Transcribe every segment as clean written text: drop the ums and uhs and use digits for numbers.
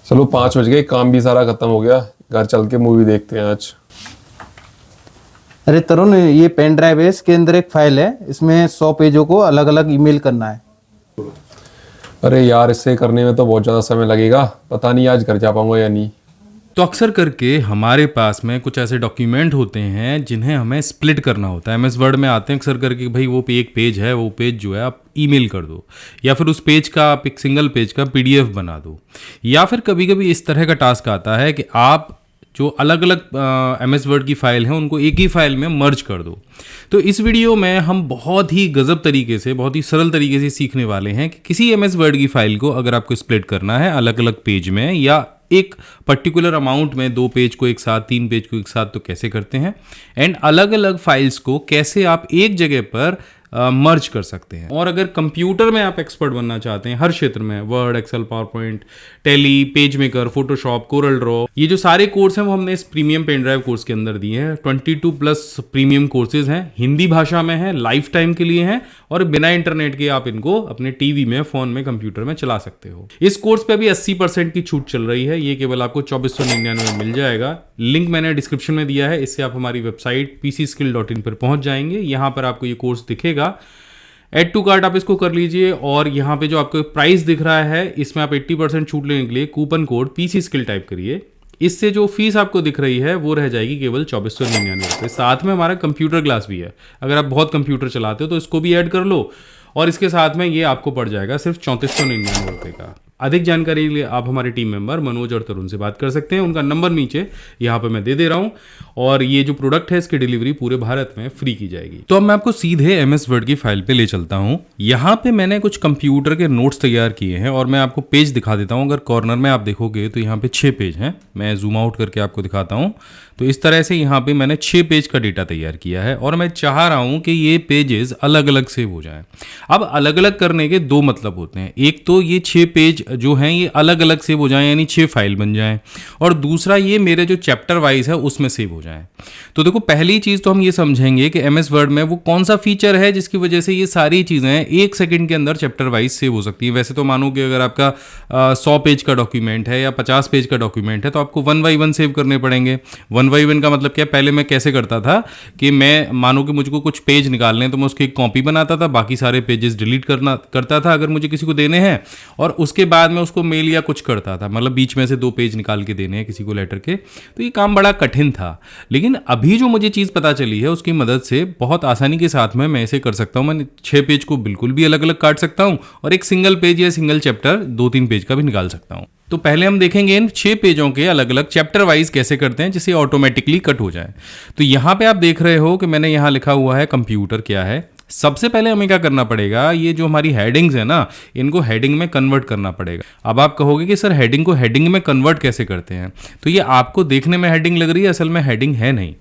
चलो 5 बज गए, काम भी सारा खत्म हो गया। घर चल के मूवी देखते हैं आज। अरे तरुण, ये पेन ड्राइव है, इसके अंदर एक फाइल है, इसमें 100 पेजों को अलग अलग ईमेल करना है। अरे यार, इससे करने में तो बहुत ज़्यादा समय लगेगा। पता नहीं आज घर जा पाऊंगा या नहीं। तो अक्सर करके हमारे पास में कुछ ऐसे डॉक्यूमेंट होते हैं जिन्हें हमें स्प्लिट करना होता है। एमएस वर्ड में आते हैं अक्सर करके भाई वो एक पेज है, वो पेज जो है आप ईमेल कर दो, या फिर उस पेज का आप एक सिंगल पेज का पीडीएफ बना दो, या फिर कभी कभी इस तरह का टास्क आता है कि आप जो अलग अलग एमएस वर्ड की फाइल है उनको एक ही फाइल में मर्ज कर दो। तो इस वीडियो में हम बहुत ही गजब तरीके से, बहुत ही सरल तरीके से सीखने वाले हैं कि किसी एमएस वर्ड की फाइल को अगर आपको स्प्लिट करना है अलग अलग पेज में, या एक पर्टिकुलर अमाउंट में 2 पेज को एक साथ, 3 पेज को एक साथ, तो कैसे करते हैं, एंड अलग अलग फाइल्स को कैसे आप एक जगह पर मर्ज कर सकते हैं। और अगर कंप्यूटर में आप एक्सपर्ट बनना चाहते हैं हर क्षेत्र में, Word, Excel, PowerPoint, Tally, PageMaker, Photoshop, CorelDRAW, ये जो सारे कोर्स हैं वो हमने इस प्रीमियम पेन ड्राइव कोर्स के अंदर दिए हैं। 22+ प्रीमियम कोर्सेज हैं, हिंदी भाषा में है, लाइफ टाइम के लिए हैं, और बिना इंटरनेट के आप इनको अपने टीवी में, फोन में, कंप्यूटर में चला सकते हो। इस कोर्स पे अभी 80% की छूट चल रही है। ये केवल आपको 2499 में मिल जाएगा। लिंक मैंने डिस्क्रिप्शन में दिया है, इससे आप हमारी वेबसाइट pcskill.in पर पहुंच जाएंगे। यहाँ पर आपको ये कोर्स दिखेगा, ऐड टू कार्ट आप इसको कर लीजिए, और यहाँ पे जो आपको प्राइस दिख रहा है इसमें आप 80% छूट लेने के लिए कूपन कोड pcskill टाइप करिए। इससे जो फीस आपको दिख रही है वो रह जाएगी केवल 2499 रुपये। साथ में हमारा कंप्यूटर क्लास भी है, अगर आप बहुत कंप्यूटर चलाते हो तो इसको भी ऐड कर लो, और इसके साथ में ये आपको पड़ जाएगा सिर्फ 3499 रुपये का। अधिक जानकारी के लिए आप हमारे टीम मेंबर मनोज और तरुण से बात कर सकते हैं। उनका नंबर नीचे यहाँ पे मैं दे दे रहा हूँ, और ये जो प्रोडक्ट है इसकी डिलीवरी पूरे भारत में फ्री की जाएगी। तो अब मैं आपको सीधे एमएस वर्ड की फाइल पे ले चलता हूँ। यहाँ पे मैंने कुछ कंप्यूटर के नोट्स तैयार किए हैं, और मैं आपको पेज दिखा देता हूँ। अगर कॉर्नर में आप देखोगे तो यहाँ पे 6 पेज हैं। मैं जूम आउट करके आपको दिखाता हूँ। तो इस तरह से यहाँ पे मैंने 6 पेज का डेटा तैयार किया है, और मैं चाह रहा हूँ कि ये पेजेस अलग अलग सेव हो जाएं। अब अलग अलग करने के 2 मतलब होते हैं। एक तो ये 6 पेज जो हैं ये अलग अलग सेव हो जाएं, यानी 6 फाइल बन जाएं, और दूसरा ये मेरे जो चैप्टर वाइज है उसमें सेव हो जाएं। तो देखो, पहली चीज़ तो हम ये समझेंगे कि एमएस वर्ड में वो कौन सा फीचर है जिसकी वजह से ये सारी चीज़ें 1 सेकंड के अंदर चैप्टर वाइज सेव हो सकती हैं। वैसे तो मानो कि अगर आपका 100 पेज का डॉक्यूमेंट है या 50 पेज का डॉक्यूमेंट है तो आपको 1 बाई 1 सेव करने पड़ेंगे। 1 बाई 1 का मतलब क्या, पहले मैं कैसे करता था कि मैं मानो कि मुझको कुछ पेज निकालने, तो मैं उसकी एक कॉपी बनाता था, बाकी सारे पेजेस डिलीट करता था अगर मुझे किसी को देने हैं, और उसके बाद मैं उसको मेल या कुछ करता था, मतलब बीच में से 2 पेज निकाल के देने हैं किसी को लेटर के। तो ये काम बड़ा कठिन था। लेकिन अभी जो मुझे चीज़ पता चली है उसकी मदद से बहुत आसानी के साथ में मैं इसे कर सकता हूँ। मैं 6 पेज को बिल्कुल भी अलग अलग काट सकता हूँ, और एक सिंगल पेज या सिंगल चैप्टर 2-3 पेज का भी निकाल सकता हूँ। तो पहले हम देखेंगे इन 6 पेजों के अलग अलग चैप्टर वाइज कैसे करते हैं जिससे ऑटोमेटिकली कट हो जाए। तो यहाँ पे आप देख रहे हो कि मैंने यहाँ लिखा हुआ है कंप्यूटर क्या है। सबसे पहले हमें क्या करना पड़ेगा, ये जो हमारी हेडिंग्स है ना, इनको हेडिंग में कन्वर्ट करना पड़ेगा। अब आप कहोगे कि सर हेडिंग को हेडिंग में कन्वर्ट कैसे करते हैं, तो ये आपको देखने में हेडिंग लग रही है, असल में हेडिंग है नहीं।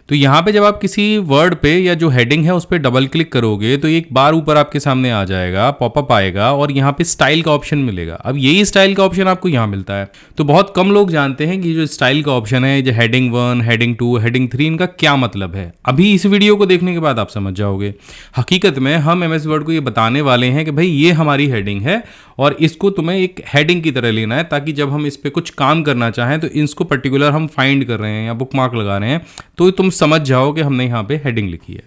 तो यहाँ पे जब आप किसी वर्ड पे या जो हेडिंग है उस पर डबल क्लिक करोगे तो एक बार ऊपर आपके सामने आ जाएगा, पॉपअप आएगा, और यहाँ पे स्टाइल का ऑप्शन मिलेगा। अब यही स्टाइल का ऑप्शन आपको यहाँ मिलता है। तो बहुत कम लोग जानते हैं कि जो स्टाइल का ऑप्शन है, जो हेडिंग 1, हेडिंग 2, हेडिंग 3, इनका क्या मतलब है। अभी इस वीडियो को देखने के बाद आप समझ जाओगे। हकीकत में हम एमएस वर्ड को ये बताने वाले हैं कि भाई ये हमारी हेडिंग है, और इसको तुम्हें एक हेडिंग की तरह लेना है, ताकि जब हम इस पर कुछ काम करना चाहें तो इसको पर्टिकुलर हम फाइंड कर रहे हैं या बुक मार्क लगा रहे हैं तो तुम समझ जाओ कि हमने यहाँ पे हेडिंग लिखी है।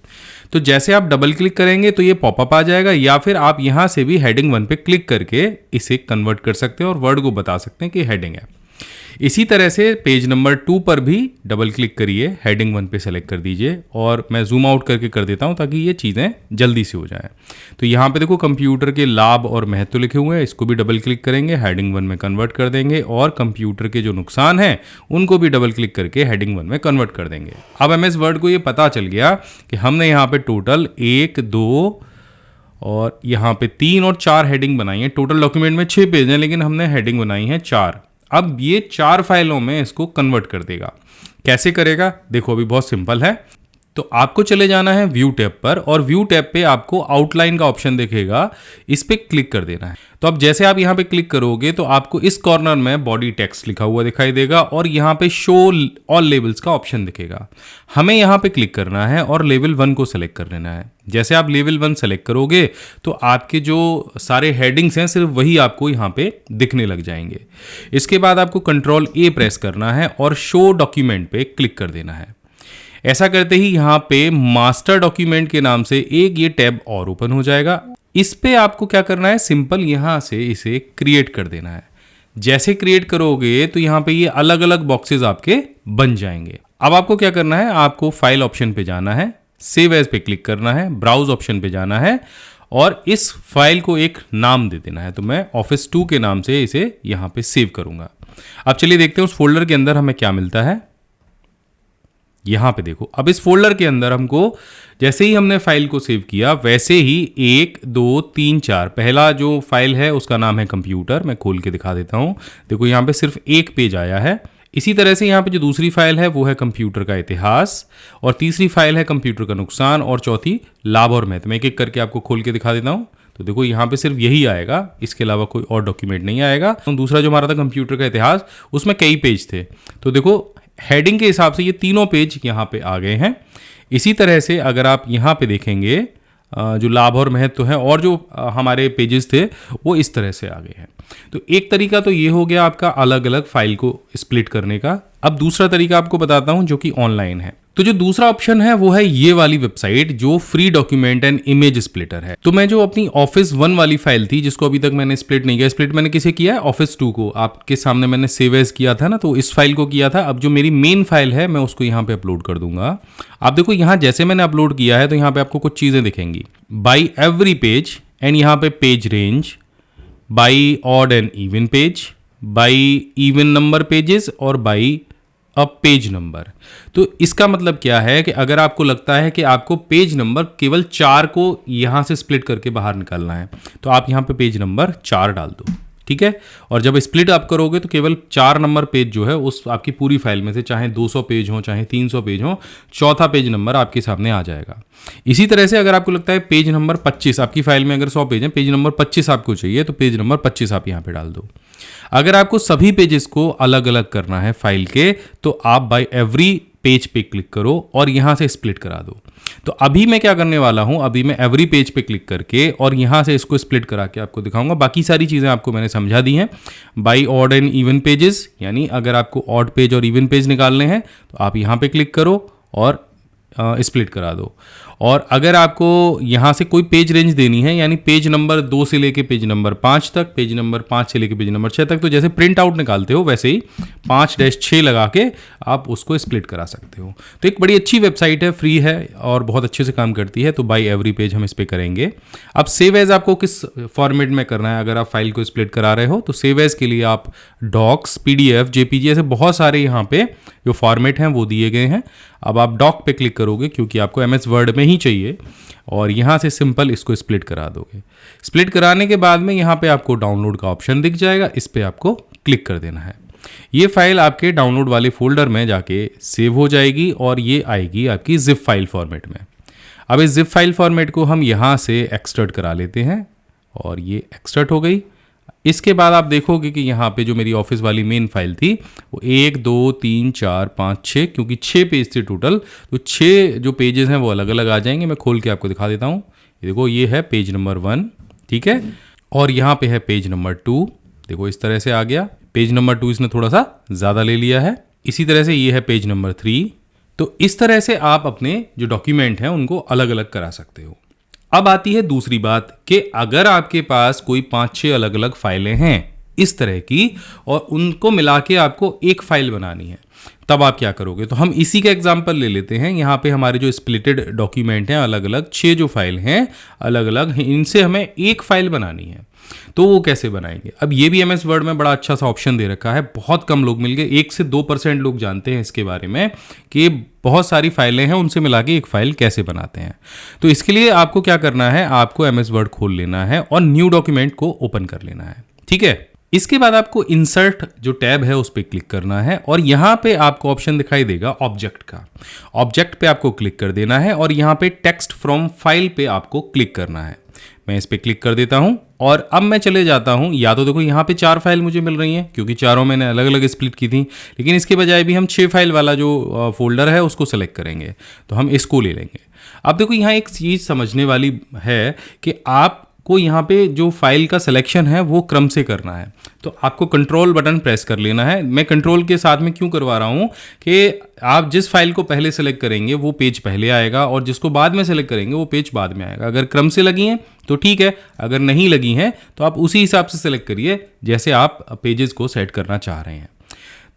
तो जैसे आप डबल क्लिक करेंगे तो ये पॉपअप आ जाएगा, या फिर आप यहाँ से भी हेडिंग 1 पे क्लिक करके इसे कन्वर्ट कर सकते हैं और वर्ड को बता सकते हैं कि हेडिंग है। इसी तरह से पेज नंबर 2 पर भी डबल क्लिक करिए, हेडिंग 1 पे सेलेक्ट कर दीजिए, और मैं जूम आउट करके कर देता हूं ताकि ये चीज़ें जल्दी से हो जाएं। तो यहाँ पे देखो कंप्यूटर के लाभ और महत्व लिखे हुए हैं, इसको भी डबल क्लिक करेंगे, हेडिंग 1 में कन्वर्ट कर देंगे, और कंप्यूटर के जो नुकसान हैं उनको भी डबल क्लिक करके हेडिंग 1 में कन्वर्ट कर देंगे। अब एमएस वर्ड को ये पता चल गया कि हमने यहाँ पे टोटल 1, 2 और यहाँ पे 3 और 4 हेडिंग बनाई है। टोटल डॉक्यूमेंट में 6 पेज हैं, लेकिन हमने हेडिंग बनाई है 4। अब ये 4 फाइलों में इसको कन्वर्ट कर देगा। कैसे करेगा देखो, अभी बहुत सिंपल है। तो आपको चले जाना है व्यू टैब पर, और व्यू टैब पे आपको आउटलाइन का ऑप्शन दिखेगा, इस पे क्लिक कर देना है। तो अब जैसे आप यहाँ पे क्लिक करोगे तो आपको इस कॉर्नर में बॉडी टेक्स्ट लिखा हुआ दिखाई देगा और यहाँ पे शो ऑल लेवल्स का ऑप्शन दिखेगा। हमें यहाँ पे क्लिक करना है और लेवल 1 को सेलेक्ट कर लेना है। जैसे आप लेवल 1 सेलेक्ट करोगे तो आपके जो सारे हेडिंग्स हैं सिर्फ वही आपको यहाँ पे दिखने लग जाएंगे। इसके बाद आपको कंट्रोल A प्रेस करना है और शो डॉक्यूमेंट पे क्लिक कर देना है। ऐसा करते ही यहाँ पे मास्टर डॉक्यूमेंट के नाम से एक ये टैब और ओपन हो जाएगा। इस पे आपको क्या करना है, सिंपल यहाँ से इसे क्रिएट कर देना है। जैसे क्रिएट करोगे तो यहाँ पे ये अलग अलग बॉक्सेस आपके बन जाएंगे। अब आपको क्या करना है, आपको फाइल ऑप्शन पे जाना है, सेव एज पे क्लिक करना है, ब्राउज ऑप्शन पे जाना है और इस फाइल को एक नाम दे देना है। तो मैं Office 2 के नाम से इसे यहाँ पे सेव करूंगा। अब चलिए देखते हैं उस फोल्डर के अंदर हमें क्या मिलता है। यहाँ पे देखो, अब इस फोल्डर के अंदर हमको जैसे ही हमने फाइल को सेव किया वैसे ही 1 2 3 4 पहला जो फाइल है उसका नाम है कंप्यूटर। मैं खोल के दिखा देता हूँ। देखो यहाँ पे सिर्फ एक पेज आया है। इसी तरह से यहाँ पे जो दूसरी फाइल है वो है कंप्यूटर का इतिहास, और तीसरी फाइल है कंप्यूटर का नुकसान, और चौथी लाभ और महत्व। मैं एक एक करके आपको खोल के दिखा देता हूँ। तो देखो यहाँ पे सिर्फ यही आएगा, इसके अलावा कोई और डॉक्यूमेंट नहीं आएगा। तो दूसरा जो हमारा था कंप्यूटर का इतिहास, उसमें कई पेज थे। तो देखो हेडिंग के हिसाब से ये तीनों पेज यहाँ पे आ गए हैं। इसी तरह से अगर आप यहाँ पे देखेंगे जो लाभ और महत्व है और जो हमारे पेजेस थे वो इस तरह से आ गए हैं। तो एक तरीका तो ये हो गया आपका अलग अलग फाइल को स्प्लिट करने का। अब दूसरा तरीका आपको बताता हूँ जो कि ऑनलाइन है। तो जो दूसरा ऑप्शन है वो है ये वाली वेबसाइट जो free document and image splitter है। तो मैं जो अपनी Office 1 वाली फाइल थी जिसको अभी तक मैंने स्प्लिट नहीं किया, स्प्लिट मैंने किसे किया है, Office 2 को। आपके सामने मैंने सेव एज किया था ना, तो इस फाइल को किया था। अब जो मेरी मेन फाइल है मैं उसको यहाँ पे अपलोड कर दूंगा। आप देखो यहाँ जैसे मैंने अपलोड किया है तो यहाँ पे आपको कुछ चीजें दिखेंगी, बाई एवरी पेज, एंड यहाँ पे page range, by odd and even page, by E one number pages और बाई अब पेज नंबर। तो इसका मतलब क्या है कि अगर आपको लगता है कि आपको पेज नंबर केवल 4 को यहां से स्प्लिट करके बाहर निकालना है तो आप यहां पे पेज नंबर 4 डाल दो, ठीक है। और जब स्प्लिट आप करोगे तो केवल 4 नंबर पेज जो है उस आपकी पूरी फाइल में से, चाहे 200 पेज हो चाहे 300 पेज हो, चौथा पेज नंबर आपके सामने आ जाएगा। इसी तरह से अगर आपको लगता है पेज नंबर 25, आपकी फाइल में अगर 100 पेज हैं, पेज नंबर 25 आपको चाहिए तो पेज नंबर 25 आप यहाँ पे डाल दो। अगर आपको सभी पेजेस को अलग अलग करना है फाइल के तो आप बाय एवरी पेज पे क्लिक करो और यहां से स्प्लिट करा दो। तो अभी मैं क्या करने वाला हूं, अभी मैं एवरी पेज पे क्लिक करके और यहां से इसको स्प्लिट करा के आपको दिखाऊंगा। बाकी सारी चीजें आपको मैंने समझा दी हैं। By odd and even pages, यानी अगर आपको ऑड पेज और इवन पेज निकालने हैं तो आप यहां पे क्लिक करो और स्प्लिट करा दो। और अगर आपको यहाँ से कोई पेज रेंज देनी है, यानी पेज नंबर 2 से लेके पेज नंबर 5 तक, पेज नंबर 5 से लेके पेज नंबर 6 तक, तो जैसे प्रिंट आउट निकालते हो वैसे ही 5-6 लगा के आप उसको स्प्लिट करा सकते हो। तो एक बड़ी अच्छी वेबसाइट है, फ्री है और बहुत अच्छे से काम करती है। तो बाई एवरी पेज हम इस पे करेंगे। अब सेव एज आपको किस फॉर्मेट में करना है, अगर आप फाइल को स्प्लिट करा रहे हो तो सेव एज के लिए आप डॉक्स, PDF, JPG ऐसे बहुत सारे यहाँ पे जो फॉर्मेट हैं वो दिए गए हैं। अब आप डॉक पे क्लिक करोगे क्योंकि आपको MS वर्ड में ही चाहिए और यहाँ से सिंपल इसको स्प्लिट करा दोगे। स्प्लिट कराने के बाद में यहाँ पे आपको डाउनलोड का ऑप्शन दिख जाएगा, इस पे आपको क्लिक कर देना है। ये फाइल आपके डाउनलोड वाले फोल्डर में जाके सेव हो जाएगी और ये आएगी आपकी जिप फाइल फॉर्मेट में। अब इस जिप फाइल फॉर्मेट को हम यहाँ से एक्सट्रैक्ट करा लेते हैं और ये एक्सट्रैक्ट हो गई। इसके बाद आप देखोगे कि यहाँ पे जो मेरी ऑफिस वाली मेन फाइल थी वो 1 2 3 4 5 6, क्योंकि 6 पेज थे टोटल, तो 6 जो पेजेस हैं वो अलग अलग आ जाएंगे। मैं खोल के आपको दिखा देता हूँ। देखो ये है पेज नंबर 1, ठीक है, और यहाँ पे है पेज नंबर 2। देखो इस तरह से आ गया। पेज नंबर 2 इसने थोड़ा सा ज़्यादा ले लिया है। इसी तरह से ये है पेज नंबर 3। तो इस तरह से आप अपने जो डॉक्यूमेंट हैं उनको अलग अलग करा सकते हो। अब आती है दूसरी बात कि अगर आपके पास कोई 5-6 अलग अलग फाइलें हैं इस तरह की और उनको मिला के आपको एक फाइल बनानी है, तब आप क्या करोगे। तो हम इसी का एग्जांपल ले लेते हैं। यहाँ पे हमारे जो स्प्लिटेड डॉक्यूमेंट हैं अलग अलग 6 जो फाइल हैं अलग अलग, इनसे हमें एक फाइल बनानी है। तो वो कैसे बनाएंगे। अब ये भी MS वर्ड में बड़ा अच्छा सा ऑप्शन दे रखा है। बहुत कम लोग मिल गए, 1 से 2% लोग जानते हैं इसके बारे में कि बहुत सारी फाइलें हैं उनसे मिला के एक फाइल कैसे बनाते हैं। तो इसके लिए आपको क्या करना है, आपको MS वर्ड खोल लेना है और न्यू डॉक्यूमेंट को ओपन कर लेना है, ठीक है। इसके बाद आपको इंसर्ट जो टैब है उस पर क्लिक करना है और यहाँ पे आपको ऑप्शन दिखाई देगा ऑब्जेक्ट का। ऑब्जेक्ट पे आपको क्लिक कर देना है और यहाँ पे टेक्स्ट फ्रॉम फाइल पे आपको क्लिक करना है। मैं इस पर क्लिक कर देता हूँ और अब मैं चले जाता हूँ। या तो देखो यहाँ पे 4 फाइल मुझे मिल रही हैं क्योंकि चारों मैंने अलग अलग स्प्लिट की थी, लेकिन इसके बजाय भी हम 6 फाइल वाला जो फोल्डर है उसको सेलेक्ट करेंगे, तो हम इसको ले लेंगे। अब देखो यहाँ एक चीज़ समझने वाली है कि आपको यहाँ पे जो फाइल का सिलेक्शन है वो क्रम से करना है, तो आपको कंट्रोल बटन प्रेस कर लेना है। मैं कंट्रोल के साथ में क्यों करवा रहा हूँ कि आप जिस फाइल को पहले सेलेक्ट करेंगे वो पेज पहले आएगा और जिसको बाद में सेलेक्ट करेंगे वो पेज बाद में आएगा। अगर क्रम से लगी हैं तो ठीक है, अगर नहीं लगी हैं तो आप उसी हिसाब से सेलेक्ट करिए जैसे आप पेजेस को सेट करना चाह रहे हैं।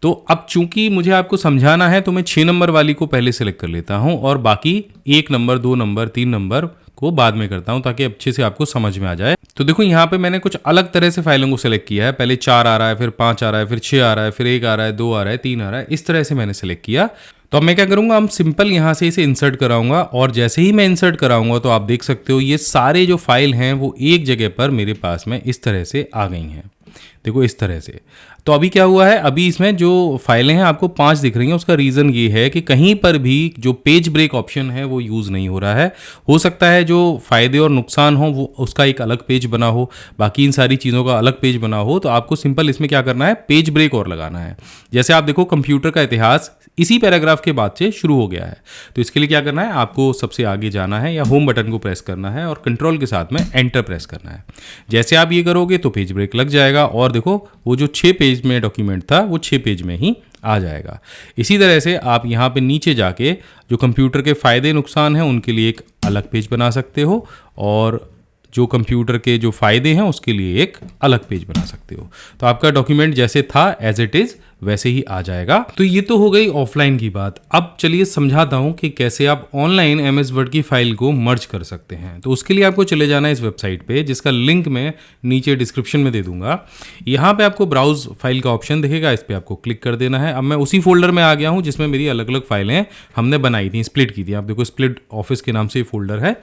तो अब चूंकि मुझे आपको समझाना है तो मैं 6 नंबर वाली को पहले सेलेक्ट कर लेता हूं और बाकी 1 नंबर, 2 नंबर, 3 नंबर को बाद में करता हूं ताकि अच्छे से आपको समझ में आ जाए। तो देखो यहाँ पे मैंने कुछ अलग तरह से फाइलों को सेलेक्ट किया है। पहले 4 आ रहा है, फिर 5 आ रहा है, फिर 6 आ रहा है, फिर 1 आ रहा है, 2 आ रहा है, 3 आ रहा है, इस तरह से मैंने सेलेक्ट किया। तो अब मैं क्या करूँगा, हम सिंपल यहाँ से इसे इंसर्ट कराऊंगा और जैसे ही मैं इंसर्ट कराऊंगा तो आप देख सकते हो ये सारे जो फाइल हैं वो एक जगह पर मेरे पास में इस तरह से आ गई हैं। देखो इस तरह से। तो अभी क्या हुआ है, अभी इसमें जो फाइलें हैं आपको 5 दिख रही हैं। उसका रीज़न ये है कि कहीं पर भी जो पेज ब्रेक ऑप्शन है वो यूज़ नहीं हो रहा है। हो सकता है जो फ़ायदे और नुकसान हो वो उसका एक अलग पेज बना हो, बाकी इन सारी चीज़ों का अलग पेज बना हो। तो आपको सिंपल इसमें क्या करना है, पेज ब्रेक और लगाना है। जैसे आप देखो कंप्यूटर का इतिहास इसी पैराग्राफ के बाद से शुरू हो गया है। तो इसके लिए क्या करना है, आपको सबसे आगे जाना है या होम बटन को प्रेस करना है और कंट्रोल के साथ में एंटर प्रेस करना है। जैसे आप ये करोगे तो पेज ब्रेक लग जाएगा और देखो वो जो 6 पेज में डॉक्यूमेंट था वो 6 पेज में ही आ जाएगा। इसी तरह से आप यहाँ पे नीचे जाके जो कंप्यूटर के फ़ायदे नुकसान हैं उनके लिए एक अलग पेज बना सकते हो और जो कंप्यूटर के जो फ़ायदे हैं उसके लिए एक अलग पेज बना सकते हो। तो आपका डॉक्यूमेंट जैसे था एज इट इज़ वैसे ही आ जाएगा। तो ये तो हो गई ऑफलाइन की बात। अब चलिए समझाता हूँ कि कैसे आप ऑनलाइन MS वर्ड की फाइल को मर्ज कर सकते हैं। तो उसके लिए आपको चले जाना है इस वेबसाइट पे, जिसका लिंक मैं नीचे डिस्क्रिप्शन में दे दूंगा। यहाँ पे आपको ब्राउज फाइल का ऑप्शन दिखेगा, इस पर आपको क्लिक कर देना है। अब मैं उसी फोल्डर में आ गया हूँ जिसमें मेरी अलग अलग फाइलें हमने बनाई थी, स्प्लिट की थी। आप देखो स्प्लिट ऑफिस के नाम से ये फोल्डर है।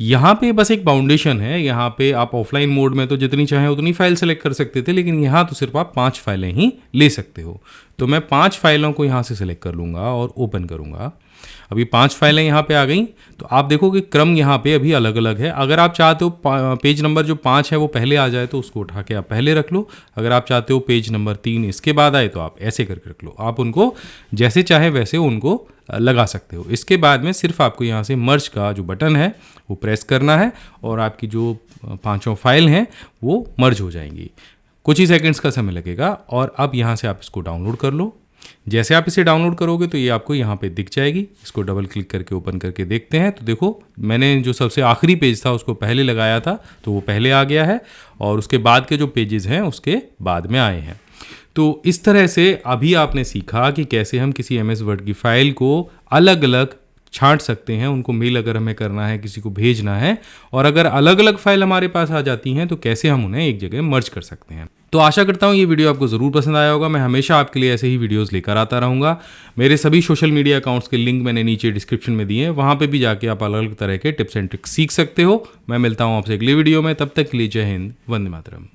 यहाँ पे बस एक बाउंडेशन है, यहाँ पे आप ऑफलाइन मोड में तो जितनी चाहें उतनी फाइल सेलेक्ट कर सकते थे, लेकिन यहाँ तो सिर्फ आप 5 फाइलें ही ले सकते हो। तो मैं 5 फाइलों को यहाँ से सेलेक्ट कर लूँगा और ओपन करूँगा। अभी 5 फाइलें यहाँ पे आ गई। तो आप देखो कि क्रम यहाँ पे अभी अलग अलग है। अगर आप चाहते हो पेज नंबर जो 5 है वो पहले आ जाए तो उसको उठा के आप पहले रख लो। अगर आप चाहते हो पेज नंबर 3 इसके बाद आए तो आप ऐसे करके रख लो। आप उनको जैसे चाहे वैसे उनको लगा सकते हो। इसके बाद में सिर्फ आपको यहाँ से मर्ज का जो बटन है वो प्रेस करना है और आपकी जो 5 फाइल हैं वो मर्ज हो जाएंगी। कुछ ही सेकंड्स का समय लगेगा और अब यहाँ से आप इसको डाउनलोड कर लो। जैसे आप इसे डाउनलोड करोगे तो ये आपको यहाँ पे दिख जाएगी। इसको डबल क्लिक करके ओपन करके देखते हैं। तो देखो मैंने जो सबसे आखिरी पेज था उसको पहले लगाया था तो वो पहले आ गया है और उसके बाद के जो पेजेस हैं उसके बाद में आए हैं। तो इस तरह से अभी आपने सीखा कि कैसे हम किसी MS वर्ड की फाइल को अलग अलग छांट सकते हैं। उनको मेल अगर हमें करना है, किसी को भेजना है, और अगर अलग अलग फाइल हमारे पास आ जाती हैं तो कैसे हम उन्हें एक जगह मर्ज कर सकते हैं। तो आशा करता हूँ ये वीडियो आपको ज़रूर पसंद आया होगा। मैं हमेशा आपके लिए ऐसे ही वीडियोस लेकर आता रहूँगा। मेरे सभी सोशल मीडिया अकाउंट्स के लिंक मैंने नीचे डिस्क्रिप्शन में दिए हैं, वहाँ पे भी जाके आप अलग अलग तरह के टिप्स एंड ट्रिक्स सीख सकते हो। मैं मिलता हूँ आपसे अगली वीडियो में, तब तक के लिए जय हिंद, वंदे मातरम।